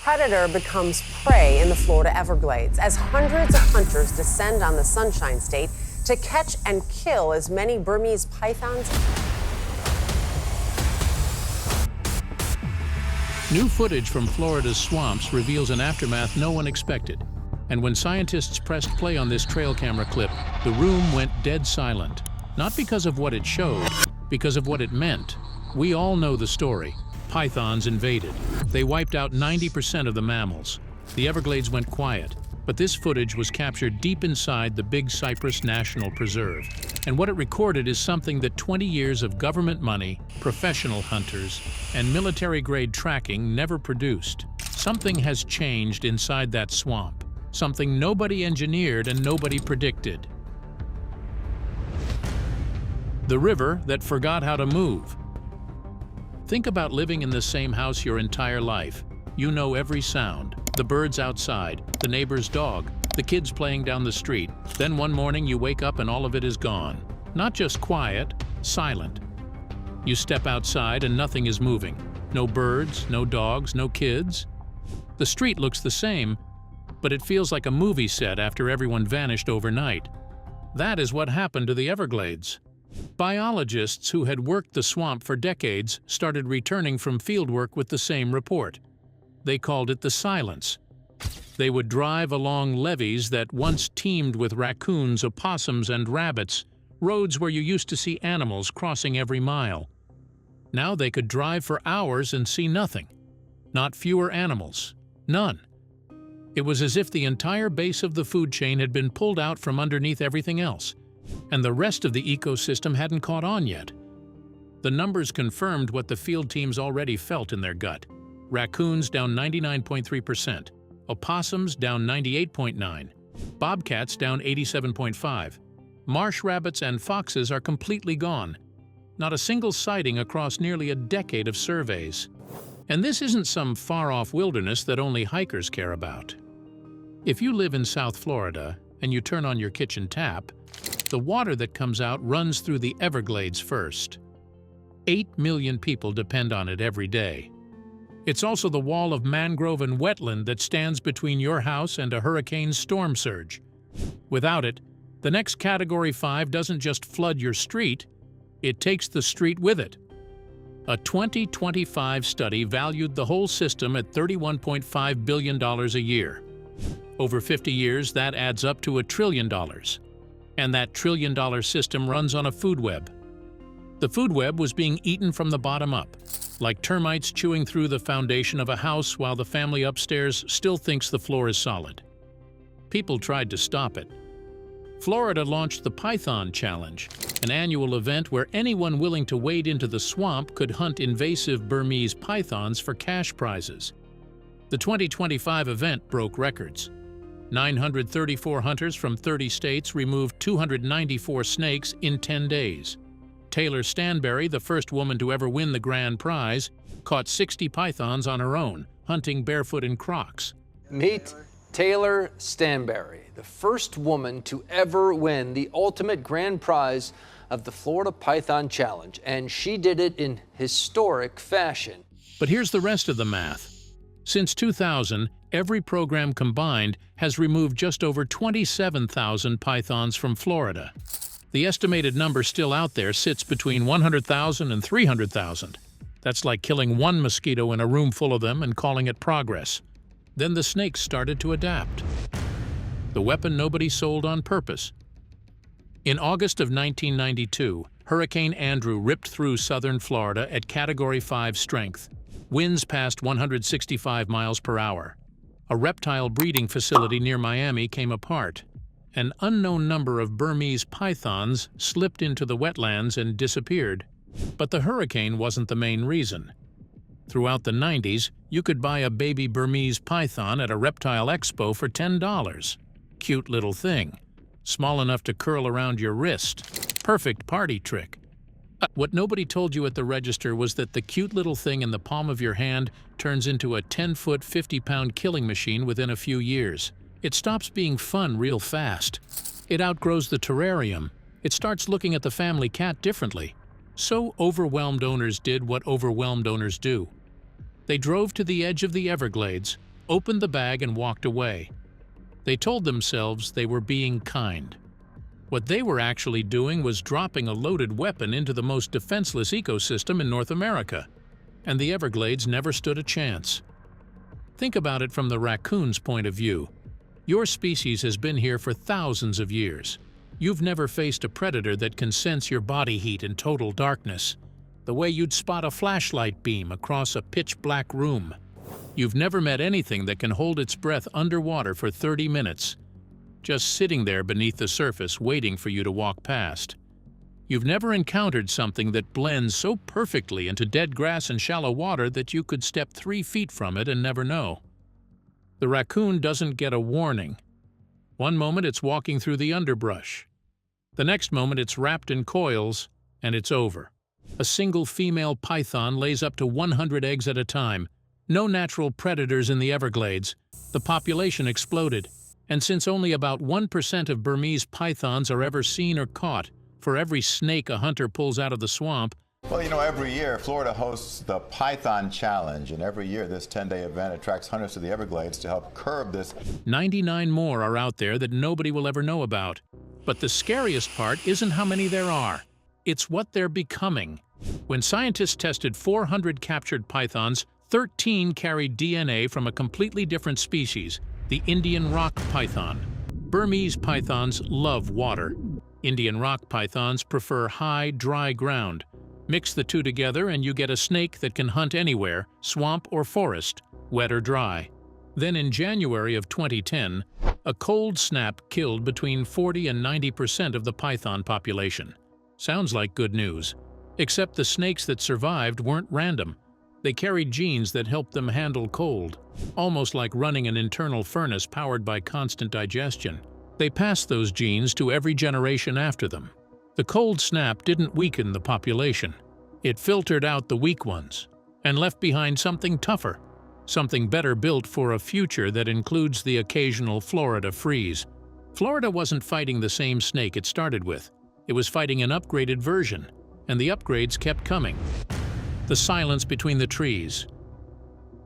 predator becomes prey in the Florida Everglades as hundreds of hunters descend on the Sunshine State to catch and kill as many Burmese pythons. New footage from Florida's swamps reveals an aftermath no one expected. And when scientists pressed play on this trail camera clip, the room went dead silent. Not because of what it showed, because of what it meant. We all know the story. Pythons invaded. They wiped out 90% of the mammals. The Everglades went quiet, but this footage was captured deep inside the Big Cypress National Preserve. And what it recorded is something that 20 years of government money, professional hunters, and military-grade tracking never produced. Something has changed inside that swamp. Something nobody engineered and nobody predicted. The river that forgot how to move. Think about living in the same house your entire life. You know every sound, the birds outside, the neighbor's dog, the kids playing down the street. Then one morning you wake up and all of it is gone. Not just quiet, silent. You step outside and nothing is moving. No birds, no dogs, no kids. The street looks the same, but it feels like a movie set after everyone vanished overnight. That is what happened to the Everglades. Biologists who had worked the swamp for decades started returning from fieldwork with the same report. They called it the silence. They would drive along levees that once teemed with raccoons, opossums, and rabbits, roads where you used to see animals crossing every mile. Now they could drive for hours and see nothing. Not fewer animals. None. It was as if the entire base of the food chain had been pulled out from underneath everything else, and the rest of the ecosystem hadn't caught on yet. The numbers confirmed what the field teams already felt in their gut. Raccoons down 99.3%, opossums down 98.9%, bobcats down 87.5%. Marsh rabbits and foxes are completely gone. Not a single sighting across nearly a decade of surveys. And this isn't some far-off wilderness that only hikers care about. If you live in South Florida and you turn on your kitchen tap, the water that comes out runs through the Everglades first. 8 million people depend on it every day. It's also the wall of mangrove and wetland that stands between your house and a hurricane's storm surge. Without it, the next Category 5 doesn't just flood your street, it takes the street with it. A 2025 study valued the whole system at $31.5 billion a year. Over 50 years, that adds up to $1 trillion. And that trillion-dollar system runs on a food web. The food web was being eaten from the bottom up, like termites chewing through the foundation of a house while the family upstairs still thinks the floor is solid. People tried to stop it. Florida launched the Python Challenge, an annual event where anyone willing to wade into the swamp could hunt invasive Burmese pythons for cash prizes. The 2025 event broke records. 934 hunters from 30 states removed 294 snakes in 10 days. Taylor Stanberry, the first woman to ever win the grand prize, caught 60 pythons on her own, hunting barefoot in Crocs. Meet Taylor Stanberry, the first woman to ever win the ultimate grand prize of the Florida Python Challenge, and she did it in historic fashion. But here's the rest of the math. Since 2000, every program combined has removed just over 27,000 pythons from Florida. The estimated number still out there sits between 100,000 and 300,000. That's like killing one mosquito in a room full of them and calling it progress. Then the snakes started to adapt. The weapon nobody sold on purpose. In August of 1992, Hurricane Andrew ripped through southern Florida at Category 5 strength. Winds passed 165 miles per hour. A reptile breeding facility near Miami came apart. An unknown number of Burmese pythons slipped into the wetlands and disappeared. But the hurricane wasn't the main reason. Throughout the 90s, you could buy a baby Burmese python at a reptile expo for $10. Cute little thing. Small enough to curl around your wrist. Perfect party trick. What nobody told you at the register was that the cute little thing in the palm of your hand turns into a 10-foot, 50-pound killing machine within a few years. It stops being fun real fast. It outgrows the terrarium. It starts looking at the family cat differently. So overwhelmed owners did what overwhelmed owners do. They drove to the edge of the Everglades, opened the bag and walked away. They told themselves they were being kind. What they were actually doing was dropping a loaded weapon into the most defenseless ecosystem in North America, and the Everglades never stood a chance. Think about it from the raccoon's point of view. Your species has been here for thousands of years. You've never faced a predator that can sense your body heat in total darkness, the way you'd spot a flashlight beam across a pitch-black room. You've never met anything that can hold its breath underwater for 30 minutes, just sitting there beneath the surface waiting for you to walk past. You've never encountered something that blends so perfectly into dead grass and shallow water that you could step 3 feet from it and never know. The raccoon doesn't get a warning. One moment it's walking through the underbrush. The next moment it's wrapped in coils, and it's over. A single female python lays up to 100 eggs at a time. No natural predators in the Everglades. The population exploded. And since only about 1% of Burmese pythons are ever seen or caught, for every snake a hunter pulls out of the swamp. Well, you know, every year Florida hosts the Python Challenge, and every year this 10-day event attracts hunters to the Everglades to help curb this. 99 more are out there that nobody will ever know about. But the scariest part isn't how many there are. It's what they're becoming. When scientists tested 400 captured pythons, 13 carried DNA from a completely different species, the Indian rock python. Burmese pythons love water. Indian rock pythons prefer high, dry ground. Mix the two together and you get a snake that can hunt anywhere, swamp or forest, wet or dry. Then in January of 2010, a cold snap killed between 40 and 90% of the python population. Sounds like good news. Except the snakes that survived weren't random. They carried genes that helped them handle cold, almost like running an internal furnace powered by constant digestion. They passed those genes to every generation after them. The cold snap didn't weaken the population. It filtered out the weak ones and left behind something tougher, something better built for a future that includes the occasional Florida freeze. Florida wasn't fighting the same snake it started with. It was fighting an upgraded version, and the upgrades kept coming. The silence between the trees.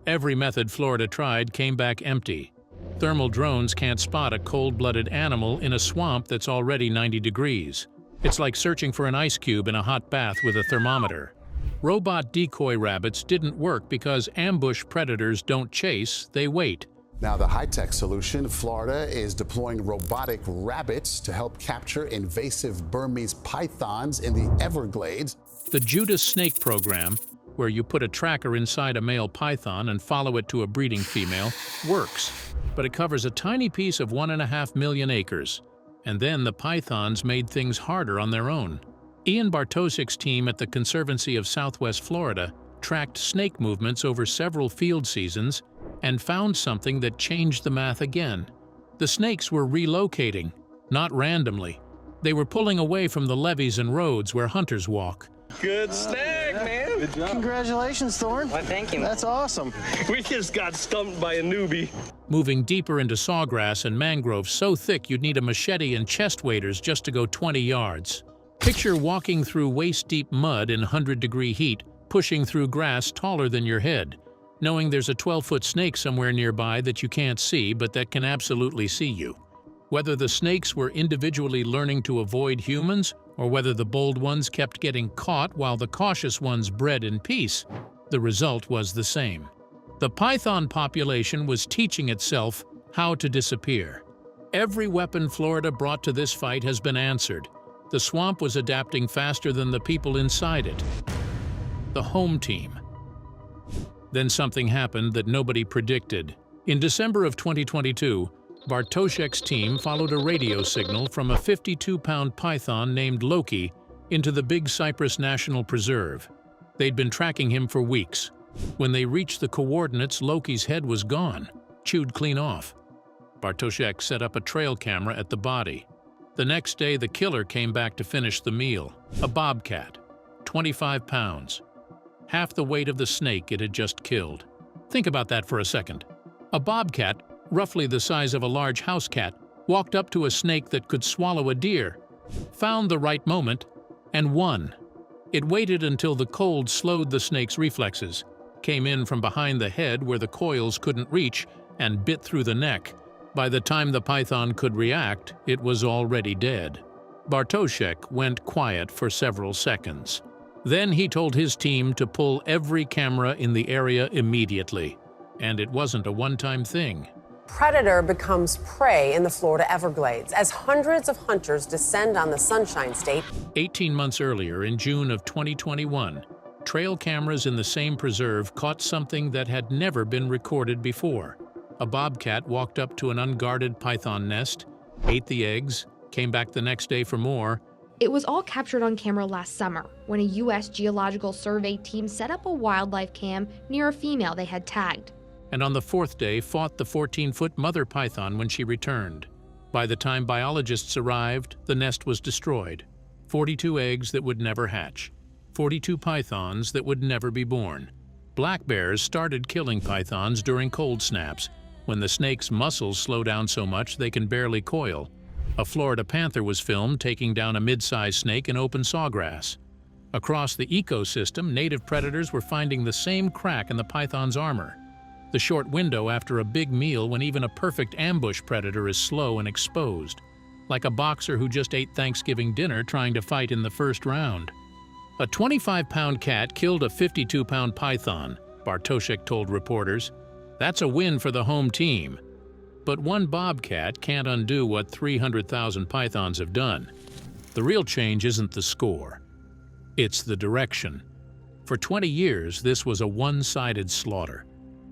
Every method Florida tried came back empty. Thermal drones can't spot a cold-blooded animal in a swamp that's already 90 degrees. It's like searching for an ice cube in a hot bath with a thermometer. Robot decoy rabbits didn't work because ambush predators don't chase, they wait. Now, the high-tech solution, Florida is deploying robotic rabbits to help capture invasive Burmese pythons in the Everglades. The Judas Snake program, where you put a tracker inside a male python and follow it to a breeding female, works. But it covers a tiny piece of 1.5 million acres. And then the pythons made things harder on their own. Ian Bartoszek's team at the Conservancy of Southwest Florida tracked snake movements over several field seasons and found something that changed the math again. The snakes were relocating, not randomly. They were pulling away from the levees and roads where hunters walk. Good snag, man. Good job. Congratulations, Thorne. Well, thank you. That's awesome. We just got stumped by a newbie. Moving deeper into sawgrass and mangrove so thick you'd need a machete and chest waders just to go 20 yards. Picture walking through waist-deep mud in 100-degree heat, pushing through grass taller than your head, knowing there's a 12-foot snake somewhere nearby that you can't see but that can absolutely see you. Whether the snakes were individually learning to avoid humans, or whether the bold ones kept getting caught while the cautious ones bred in peace, the result was the same. The python population was teaching itself how to disappear. Every weapon Florida brought to this fight has been answered. The swamp was adapting faster than the people inside it. The home team. Then something happened that nobody predicted. In December of 2022, Bartoszek's team followed a radio signal from a 52-pound python named Loki into the Big Cypress National Preserve. They'd been tracking him for weeks. When they reached the coordinates, Loki's head was gone, chewed clean off. Bartoszek set up a trail camera at the body. The next day, the killer came back to finish the meal. A bobcat, 25 pounds. Half the weight of the snake it had just killed. Think about that for a second. A bobcat, roughly the size of a large house cat, walked up to a snake that could swallow a deer, found the right moment, and won. It waited until the cold slowed the snake's reflexes, came in from behind the head where the coils couldn't reach, and bit through the neck. By the time the python could react, it was already dead. Bartoszek went quiet for several seconds. Then he told his team to pull every camera in the area immediately. And it wasn't a one-time thing. Predator becomes prey in the Florida Everglades as hundreds of hunters descend on the Sunshine State. 18 months earlier, in June of 2021, trail cameras in the same preserve caught something that had never been recorded before. A bobcat walked up to an unguarded python nest, ate the eggs, came back the next day for more. It was all captured on camera last summer when a U.S. Geological Survey team set up a wildlife cam near a female they had tagged. And on the fourth day fought the 14-foot mother python when she returned. By the time biologists arrived, the nest was destroyed. 42 eggs that would never hatch. 42 pythons that would never be born. Black bears started killing pythons during cold snaps, when the snake's muscles slow down so much they can barely coil. A Florida panther was filmed taking down a mid-sized snake in open sawgrass. Across the ecosystem, native predators were finding the same crack in the python's armor. The short window after a big meal when even a perfect ambush predator is slow and exposed, like a boxer who just ate Thanksgiving dinner trying to fight in the first round. A 25-pound cat killed a 52-pound python, Bartoszek told reporters. That's a win for the home team. But one bobcat can't undo what 300,000 pythons have done. The real change isn't the score. It's the direction. For 20 years, this was a one-sided slaughter.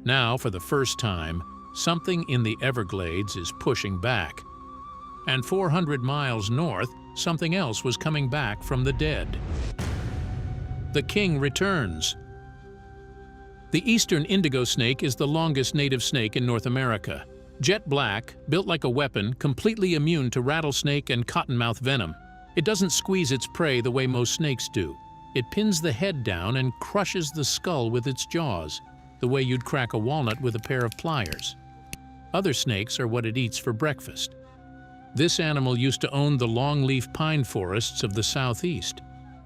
Now, for the first time, something in the Everglades is pushing back. And 400 miles north, something else was coming back from the dead. The king returns. The eastern indigo snake is the longest native snake in North America. Jet black, built like a weapon, completely immune to rattlesnake and cottonmouth venom. It doesn't squeeze its prey the way most snakes do. It pins the head down and crushes the skull with its jaws, the way you'd crack a walnut with a pair of pliers. Other snakes are what it eats for breakfast. This animal used to own the longleaf pine forests of the southeast.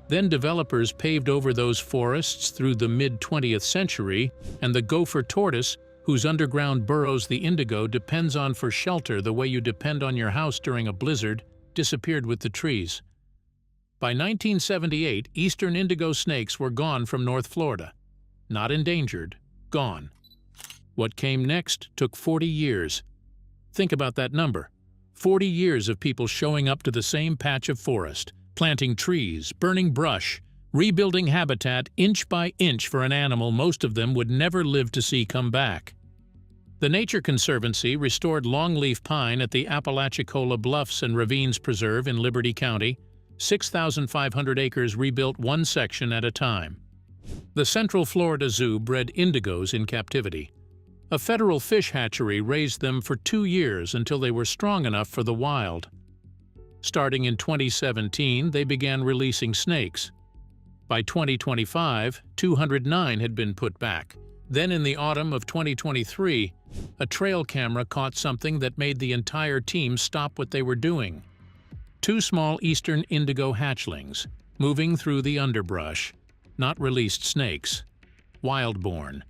Then developers paved over those forests through the mid-20th century, and the gopher tortoise, whose underground burrows the indigo depends on for shelter the way you depend on your house during a blizzard, disappeared with the trees. By 1978, eastern indigo snakes were gone from North Florida. Not endangered, gone. What came next took 40 years. Think about that number. 40 years of people showing up to the same patch of forest, planting trees, burning brush, rebuilding habitat inch by inch for an animal most of them would never live to see come back. The Nature Conservancy restored longleaf pine at the Apalachicola Bluffs and Ravines Preserve in Liberty County. 6,500 acres rebuilt one section at a time. The Central Florida Zoo bred indigos in captivity. A federal fish hatchery raised them for 2 years until they were strong enough for the wild. Starting in 2017, they began releasing snakes. By 2025, 209 had been put back. Then in the autumn of 2023, a trail camera caught something that made the entire team stop what they were doing. 2 small eastern indigo hatchlings, moving through the underbrush. Not released snakes. Wild-born.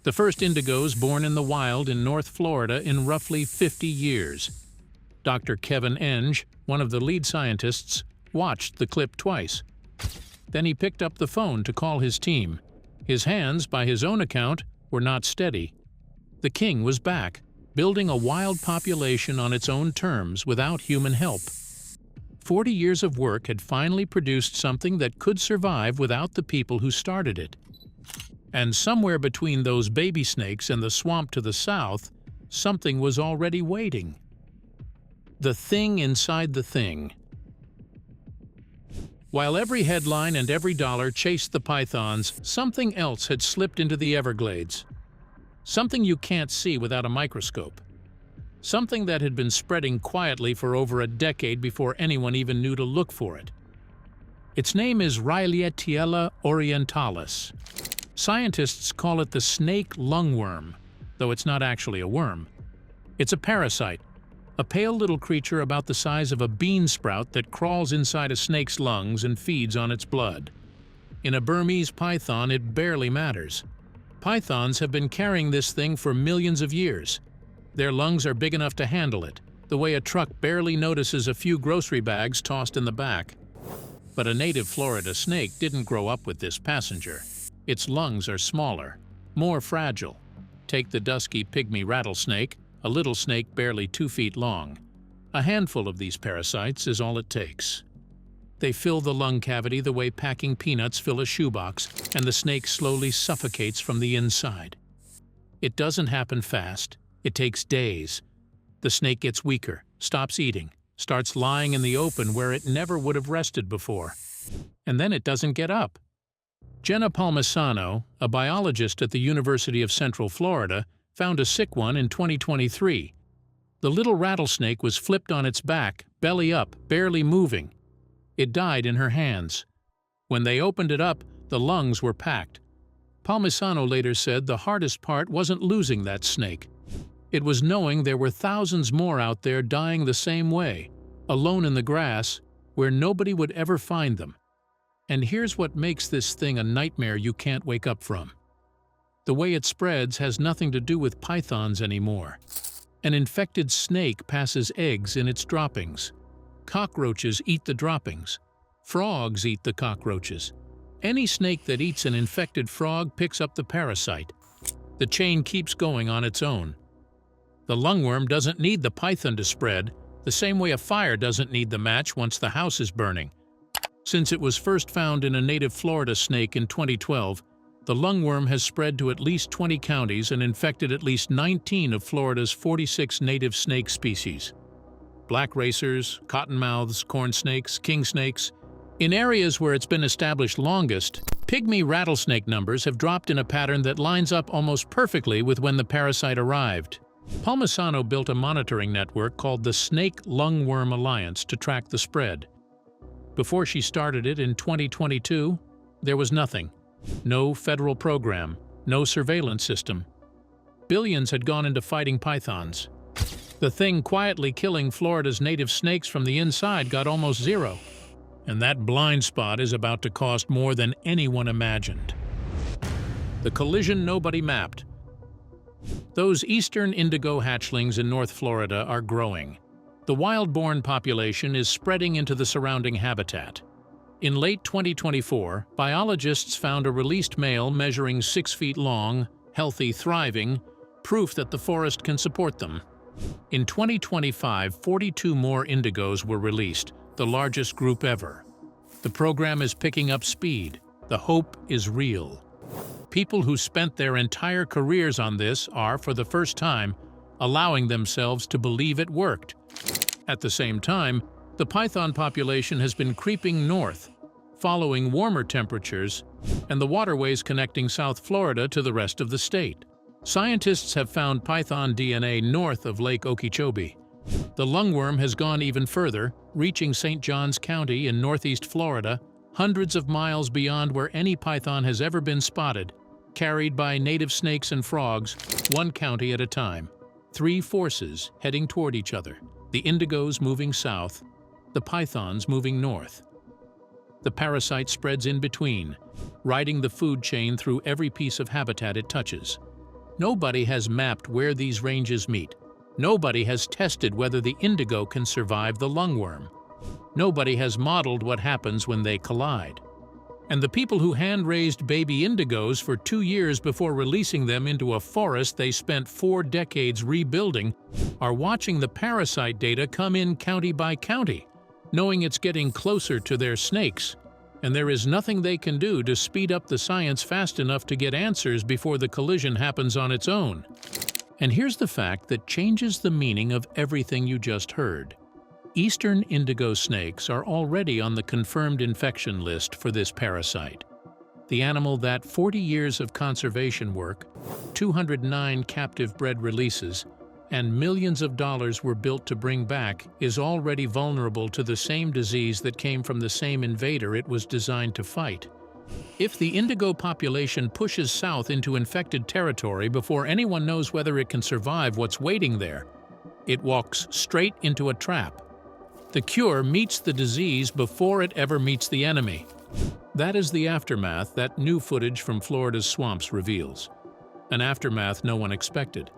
The first indigos born in the wild in North Florida in roughly 50 years. Dr. Kevin Enge, one of the lead scientists, watched the clip twice. Then he picked up the phone to call his team. His hands, by his own account, were not steady. The king was back, building a wild population on its own terms without human help. 40 years of work had finally produced something that could survive without the people who started it. And somewhere between those baby snakes and the swamp to the south, something was already waiting. The thing inside the thing. While every headline and every dollar chased the pythons, something else had slipped into the Everglades. Something you can't see without a microscope. Something that had been spreading quietly for over a decade before anyone even knew to look for it. Its name is Rhylietiella orientalis. Scientists call it the snake lungworm, though it's not actually a worm. It's a parasite, a pale little creature about the size of a bean sprout that crawls inside a snake's lungs and feeds on its blood. In a Burmese python, it barely matters. Pythons have been carrying this thing for millions of years. Their lungs are big enough to handle it, the way a truck barely notices a few grocery bags tossed in the back. But a native Florida snake didn't grow up with this passenger. Its lungs are smaller, more fragile. Take the dusky pygmy rattlesnake, a little snake barely 2 feet long. A handful of these parasites is all it takes. They fill the lung cavity the way packing peanuts fill a shoebox, and the snake slowly suffocates from the inside. It doesn't happen fast. It takes days. The snake gets weaker, stops eating, starts lying in the open where it never would have rested before. And then it doesn't get up. Jenna Palmisano, a biologist at the University of Central Florida, found a sick one in 2023. The little rattlesnake was flipped on its back, belly up, barely moving. It died in her hands. When they opened it up, the lungs were packed. Palmisano later said the hardest part wasn't losing that snake. It was knowing there were thousands more out there dying the same way, alone in the grass, where nobody would ever find them. And here's what makes this thing a nightmare you can't wake up from. The way it spreads has nothing to do with pythons anymore. An infected snake passes eggs in its droppings. Cockroaches eat the droppings. Frogs eat the cockroaches. Any snake that eats an infected frog picks up the parasite. The chain keeps going on its own. The lungworm doesn't need the python to spread, the same way a fire doesn't need the match once the house is burning. Since it was first found in a native Florida snake in 2012, the lungworm has spread to at least 20 counties and infected at least 19 of Florida's 46 native snake species. Black racers, cottonmouths, corn snakes, king snakes. In areas where it's been established longest, pygmy rattlesnake numbers have dropped in a pattern that lines up almost perfectly with when the parasite arrived. Palmisano built a monitoring network called the Snake Lungworm Alliance to track the spread. Before she started it in 2022, there was nothing. No federal program, no surveillance system. Billions had gone into fighting pythons. The thing quietly killing Florida's native snakes from the inside got almost zero. And that blind spot is about to cost more than anyone imagined. The collision nobody mapped. Those eastern indigo hatchlings in North Florida are growing. The wild-born population is spreading into the surrounding habitat. In late 2024, biologists found a released male measuring 6 feet long, healthy, thriving, proof that the forest can support them. In 2025, 42 more indigos were released, the largest group ever. The program is picking up speed. The hope is real. People who spent their entire careers on this are, for the first time, allowing themselves to believe it worked. At the same time, the python population has been creeping north, following warmer temperatures and the waterways connecting South Florida to the rest of the state. Scientists have found python DNA north of Lake Okeechobee. The lungworm has gone even further, reaching St. Johns County in northeast Florida, hundreds of miles beyond where any python has ever been spotted, carried by native snakes and frogs, one county at a time. 3 forces heading toward each other, the indigos moving south, the pythons moving north. The parasite spreads in between, riding the food chain through every piece of habitat it touches. Nobody has mapped where these ranges meet. Nobody has tested whether the indigo can survive the lungworm. Nobody has modeled what happens when they collide. And the people who hand-raised baby indigos for 2 years before releasing them into a forest they spent 4 decades rebuilding are watching the parasite data come in county by county, knowing it's getting closer to their snakes. And there is nothing they can do to speed up the science fast enough to get answers before the collision happens on its own. And here's the fact that changes the meaning of everything you just heard. Eastern indigo snakes are already on the confirmed infection list for this parasite. The animal that 40 years of conservation work, 209 captive bred releases, and millions of dollars were built to bring back is already vulnerable to the same disease that came from the same invader it was designed to fight. If the indigo population pushes south into infected territory before anyone knows whether it can survive what's waiting there, it walks straight into a trap. The cure meets the disease before it ever meets the enemy. That is the aftermath that new footage from Florida's swamps reveals. An aftermath no one expected.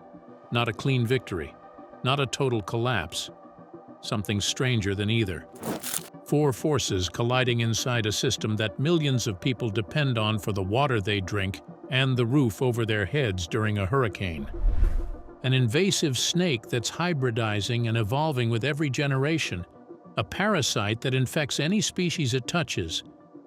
not a clean victory, not a total collapse. Something stranger than either. Four forces colliding inside a system that millions of people depend on for the water they drink and the roof over their heads during a hurricane. An invasive snake that's hybridizing and evolving with every generation, a parasite that infects any species it touches,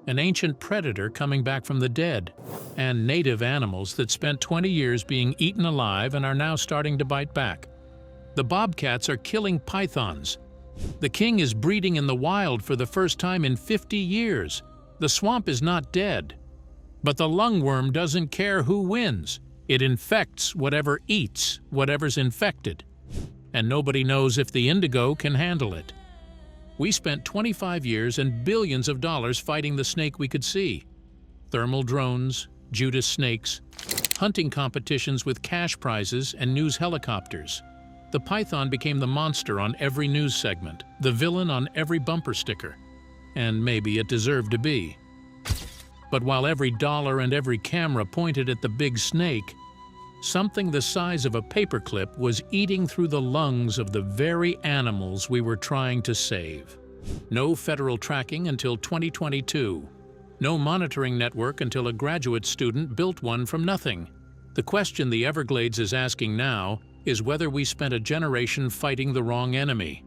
an ancient predator coming back from the dead, and native animals that spent 20 years being eaten alive and are now starting to bite back. The bobcats are killing pythons. The king is breeding in the wild for the first time in 50 years. The swamp is not dead. But the lungworm doesn't care who wins. It infects whatever eats whatever's infected. And nobody knows if the indigo can handle it. We spent 25 years and billions of dollars fighting the snake we could see. Thermal drones, Judas snakes, hunting competitions with cash prizes and news helicopters. The python became the monster on every news segment, the villain on every bumper sticker. And maybe it deserved to be. But while every dollar and every camera pointed at the big snake, something the size of a paperclip was eating through the lungs of the very animals we were trying to save. No federal tracking until 2022. No monitoring network until a graduate student built one from nothing. The question the Everglades is asking now is whether we spent a generation fighting the wrong enemy.